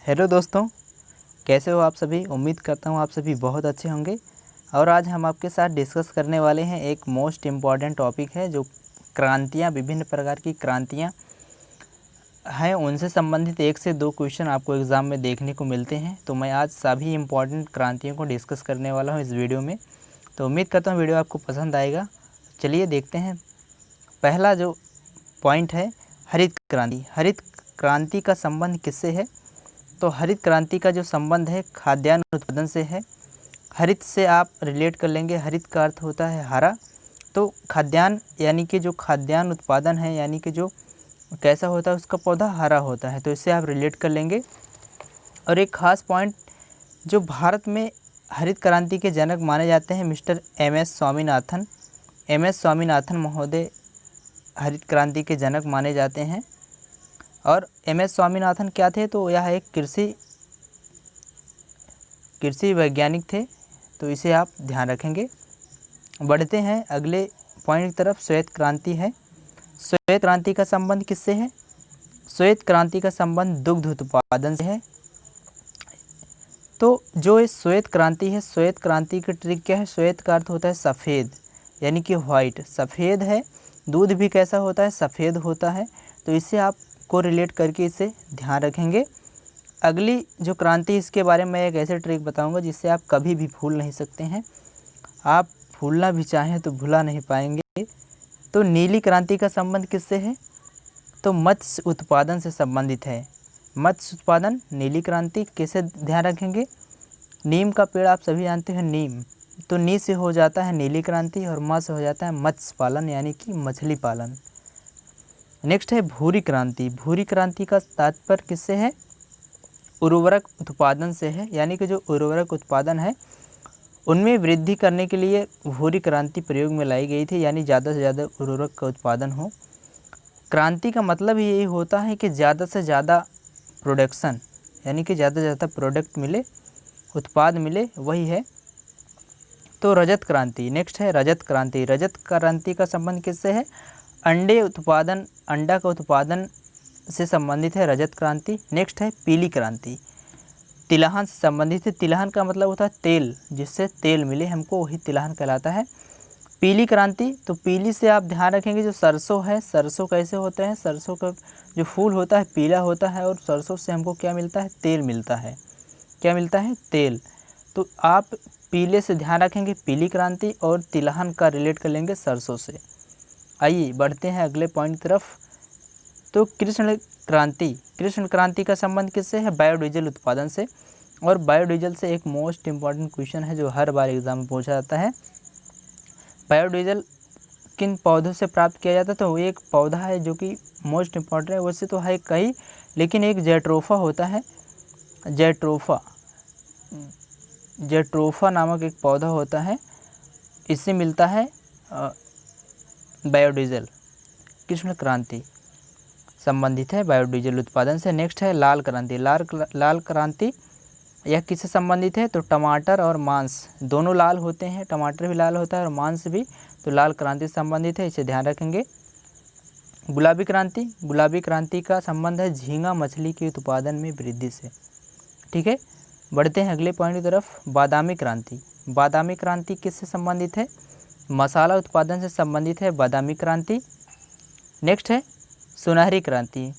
Hello दोस्तों, कैसे हो आप सभी। उम्मीद करता हूँ आप सभी बहुत अच्छे होंगे। और आज हम आपके साथ डिस्कस करने वाले हैं एक मोस्ट इम्पॉर्टेंट टॉपिक है जो क्रांतियाँ, विभिन्न प्रकार की क्रांतियाँ हैं, उनसे संबंधित 1 से 2 क्वेश्चन आपको एग्ज़ाम में देखने को मिलते हैं। तो मैं आज सभी इम्पॉर्टेंट क्रांतियों को डिस्कस करने वाला हूँ इस वीडियो में। तो उम्मीद करता हूँ वीडियो आपको पसंद आएगा। चलिए देखते हैं। पहला जो पॉइंट है हरित क्रांति। हरित क्रांति का संबंध किससे है? तो हरित क्रांति का जो संबंध है खाद्यान्न उत्पादन से है। हरित से आप रिलेट कर लेंगे, हरित का अर्थ होता है हरा। तो खाद्यान्न यानी कि जो खाद्यान्न उत्पादन है, यानी कि जो कैसा होता है, उसका पौधा हरा होता है, तो इससे आप रिलेट कर लेंगे। और एक ख़ास पॉइंट, जो भारत में हरित क्रांति के जनक माने जाते हैं mister M S. Swaminathan. M S. Swaminathan महोदय हरित क्रांति के जनक माने जाते हैं। और एम.एस. स्वामीनाथन क्या थे? तो यह एक कृषि वैज्ञानिक थे, तो इसे आप ध्यान रखेंगे। बढ़ते हैं अगले पॉइंट की तरफ। श्वेत क्रांति है। श्वेत क्रांति का संबंध किससे है? श्वेत क्रांति का संबंध दुग्ध उत्पादन से है। तो जो ये श्वेत क्रांति है, श्वेत क्रांति की ट्रिक क्या है? श्वेत का अर्थ होता है सफ़ेद, यानी कि वाइट, सफ़ेद है। दूध भी कैसा होता है? सफ़ेद होता है। तो इससे आपको रिलेट करके इसे ध्यान रखेंगे। अगली जो क्रांति, इसके बारे में एक ऐसे ट्रिक बताऊंगा जिससे आप कभी भी भूल नहीं सकते हैं। आप भूलना भी चाहें तो भुला नहीं पाएंगे। तो नीली क्रांति का संबंध किससे है? तो मत्स्य उत्पादन से संबंधित है। मत्स्य उत्पादन, नीली क्रांति। कैसे ध्यान रखेंगे? नीम का पेड़ आप सभी जानते हैं, नीम। तो नी से हो जाता है नीली क्रांति और म से हो जाता है मत्स्य पालन, यानी कि मछली पालन। नेक्स्ट है भूरी क्रांति। भूरी क्रांति का तात्पर्य किससे है? उर्वरक उत्पादन से है, यानी कि जो उर्वरक उत्पादन है उनमें वृद्धि करने के लिए भूरी क्रांति प्रयोग में लाई गई थी, यानी ज़्यादा से ज़्यादा उर्वरक का उत्पादन हो। क्रांति का मतलब यही होता है कि ज़्यादा से ज़्यादा प्रोडक्शन, यानी कि ज़्यादा से ज़्यादा प्रोडक्ट मिले, उत्पाद मिले, वही है। तो रजत क्रांति। नेक्स्ट है रजत क्रांति। रजत क्रांति का संबंध किससे है? अंडे उत्पादन, अंडा का उत्पादन से संबंधित है रजत क्रांति। नेक्स्ट है पीली क्रांति। तिलहन से संबंधित है। तिलहन का मतलब होता है तेल, जिससे तेल मिले हमको, वही तिलहन कहलाता है। पीली क्रांति, तो पीली से आप ध्यान रखेंगे जो सरसों है, सरसों कैसे होते हैं? सरसों का जो फूल होता है पीला होता है, और सरसों से हमको क्या मिलता है? तेल मिलता है। क्या मिलता है? तेल। तो आप पीले से ध्यान रखेंगे पीली क्रांति, और तिलहन का रिलेट कर लेंगे सरसों से। आइए बढ़ते हैं अगले पॉइंट की तरफ। तो कृष्ण क्रांति। कृष्ण क्रांति का संबंध किससे है? बायोडीजल उत्पादन से। और बायोडीजल से एक मोस्ट इम्पॉर्टेंट क्वेश्चन है जो हर बार एग्जाम में पूछा जाता है। बायोडीजल किन पौधों से प्राप्त किया जाता है? तो वो एक पौधा है जो कि मोस्ट इम्पॉर्टेंट है। वैसे तो है कई, लेकिन एक जेट्रोफा होता है। जेट्रोफा नामक एक पौधा होता है, इससे मिलता है बायोडीजल। कृष्ण क्रांति संबंधित है बायोडीजल उत्पादन से। नेक्स्ट है लाल क्रांति। लाल क्रांति यह किससे संबंधित है? तो टमाटर और मांस दोनों लाल होते हैं, टमाटर भी लाल होता है और मांस भी। तो लाल क्रांति से संबंधित है, इसे ध्यान रखेंगे। गुलाबी क्रांति। गुलाबी क्रांति का संबंध है झींगा मछली के उत्पादन में वृद्धि से। ठीक है, बढ़ते हैं अगले पॉइंट की तरफ। बादामी क्रांति। बादामी क्रांति किससे संबंधित है? मसाला उत्पादन से संबंधित है बादामी क्रांति। नेक्स्ट है सुनहरी क्रांति।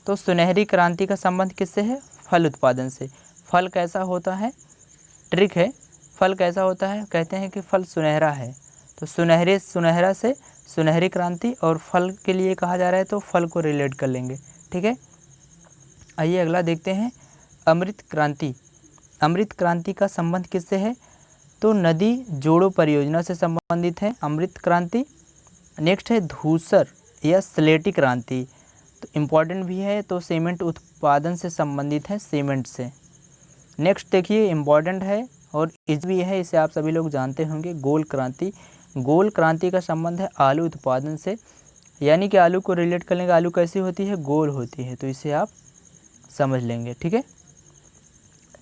तो सुनहरी क्रांति का संबंध किससे है? फल उत्पादन से। फल कैसा होता है? ट्रिक है, फल कैसा होता है? कहते हैं कि फल सुनहरा है, तो सुनहरा से सुनहरी क्रांति, और फल के लिए कहा जा रहा है तो फल को रिलेट कर लेंगे। ठीक है, आइए अगला देखते हैं अमृत क्रांति। अमृत क्रांति का संबंध किससे है? तो नदी जोड़ो परियोजना से संबंधित है अमृत क्रांति। नेक्स्ट है धूसर या स्लेटी क्रांति। तो इम्पॉर्टेंट भी है, तो सीमेंट उत्पादन से संबंधित है, सीमेंट से। नेक्स्ट देखिए इम्पॉर्टेंट है और इज भी है, इसे आप सभी लोग जानते होंगे, गोल क्रांति। गोल क्रांति का संबंध है आलू उत्पादन से, यानी कि आलू को रिलेट कर लेंगे। आलू कैसी होती है? गोल होती है, तो इसे आप समझ लेंगे। ठीक है,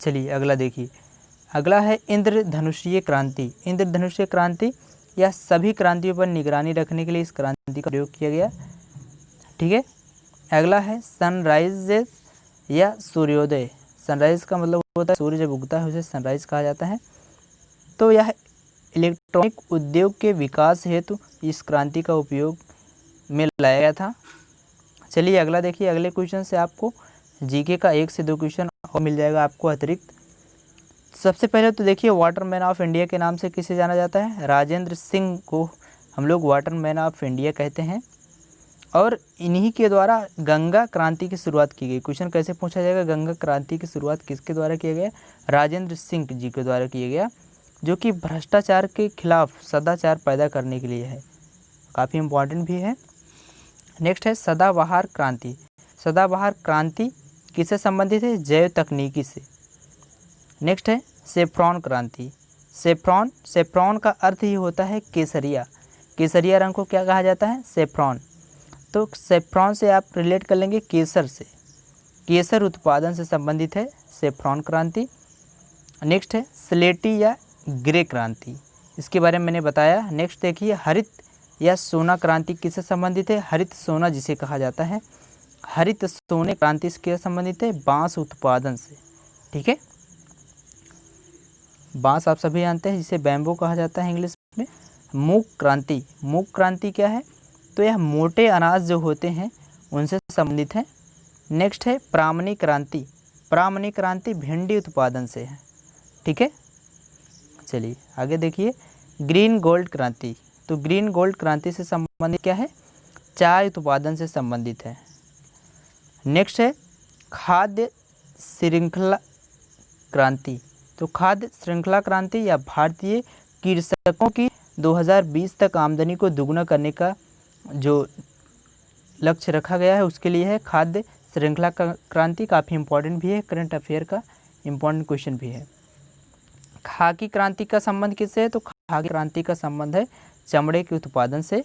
चलिए अगला देखिए। अगला है इंद्रधनुषीय क्रांति। इंद्रधनुषीय क्रांति या सभी क्रांतियों पर निगरानी रखने के लिए इस क्रांति का प्रयोग किया गया। ठीक है, अगला है सनराइजेस या सूर्योदय। सनराइज़ का मतलब होता है सूर्य जब उगता है उसे सनराइज़ कहा जाता है। तो यह इलेक्ट्रॉनिक उद्योग के विकास हेतु इस क्रांति का उपयोग में लाया गया था। चलिए अगला देखिए, अगले क्वेश्चन से आपको जीके का 1 से 2 क्वेश्चन और मिल जाएगा आपको अतिरिक्त। सबसे पहले तो देखिए, वाटरमैन ऑफ इंडिया के नाम से किसे जाना जाता है? राजेंद्र सिंह को हम लोग वाटरमैन ऑफ इंडिया कहते हैं और इन्हीं के द्वारा गंगा क्रांति की शुरुआत की गई। क्वेश्चन कैसे पूछा जाएगा, गंगा क्रांति की शुरुआत किसके द्वारा किया गया? राजेंद्र सिंह जी के द्वारा किया गया, जो कि भ्रष्टाचार के खिलाफ सदाचार पैदा करने के लिए है, काफ़ी इम्पॉर्टेंट भी है। नेक्स्ट है सदाबहार क्रांति। सदाबहार क्रांति किससे संबंधित है? जैव तकनीकी से। नेक्स्ट है सेफ्रॉन क्रांति। सेफ्रॉन का अर्थ ही होता है केसरिया। केसरिया रंग को क्या कहा जाता है? सेफ्रॉन। तो सेफ्रॉन से आप रिलेट कर लेंगे केसर से, केसर उत्पादन से संबंधित है सेफ्रॉन क्रांति। नेक्स्ट है स्लेटी या ग्रे क्रांति, इसके बारे में मैंने बताया। नेक्स्ट देखिए, हरित या सोना क्रांति किससे संबंधित है? हरित सोना जिसे कहा जाता है, हरित सोने क्रांति से संबंधित है बांस उत्पादन से। ठीक है, बांस आप सभी जानते हैं जिसे बैम्बू कहा जाता है इंग्लिश में। मूंग क्रांति, मूंग क्रांति क्या है? तो यह मोटे अनाज जो होते हैं उनसे संबंधित है। नेक्स्ट है प्रामणी क्रांति। प्रामणी क्रांति भिंडी उत्पादन से है। ठीक है, चलिए आगे देखिए, ग्रीन गोल्ड क्रांति। तो ग्रीन गोल्ड क्रांति से संबंधित क्या है? चाय उत्पादन से संबंधित है। नेक्स्ट है खाद्य श्रृंखला क्रांति। तो खाद्य श्रृंखला क्रांति या भारतीय कृषकों की 2020 तक आमदनी को दुगना करने का जो लक्ष्य रखा गया है उसके लिए है खाद्य श्रृंखला क्रांति। काफ़ी इम्पोर्टेंट भी है, करंट अफेयर का इम्पोर्टेंट क्वेश्चन भी है। खाकी क्रांति का संबंध किससे है? तो खाकी क्रांति का संबंध है चमड़े के उत्पादन से।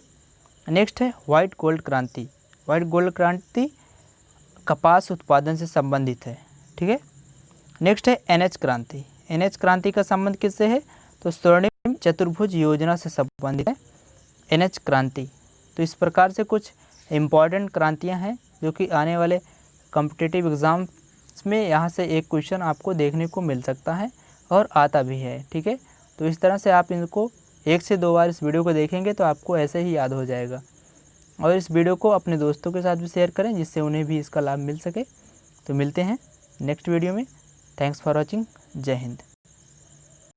नेक्स्ट है व्हाइट गोल्ड क्रांति। व्हाइट गोल्ड क्रांति कपास उत्पादन से संबंधित है। ठीक है, नेक्स्ट है एनएच क्रांति। एनएच क्रांति का संबंध किससे है? तो स्वर्णिम चतुर्भुज योजना से संबंधित है एनएच क्रांति। तो इस प्रकार से कुछ इम्पॉर्टेंट क्रांतियां हैं जो कि आने वाले कॉम्पिटिटिव एग्ज़ाम्स में यहाँ से एक क्वेश्चन आपको देखने को मिल सकता है और आता भी है। ठीक है, तो इस तरह से आप इनको 1 से 2 बार इस वीडियो को देखेंगे तो आपको ऐसे ही याद हो जाएगा। और इस वीडियो को अपने दोस्तों के साथ भी शेयर करें जिससे उन्हें भी इसका लाभ मिल सके। तो मिलते हैं नेक्स्ट वीडियो में। Thanks for watching. जय हिंद।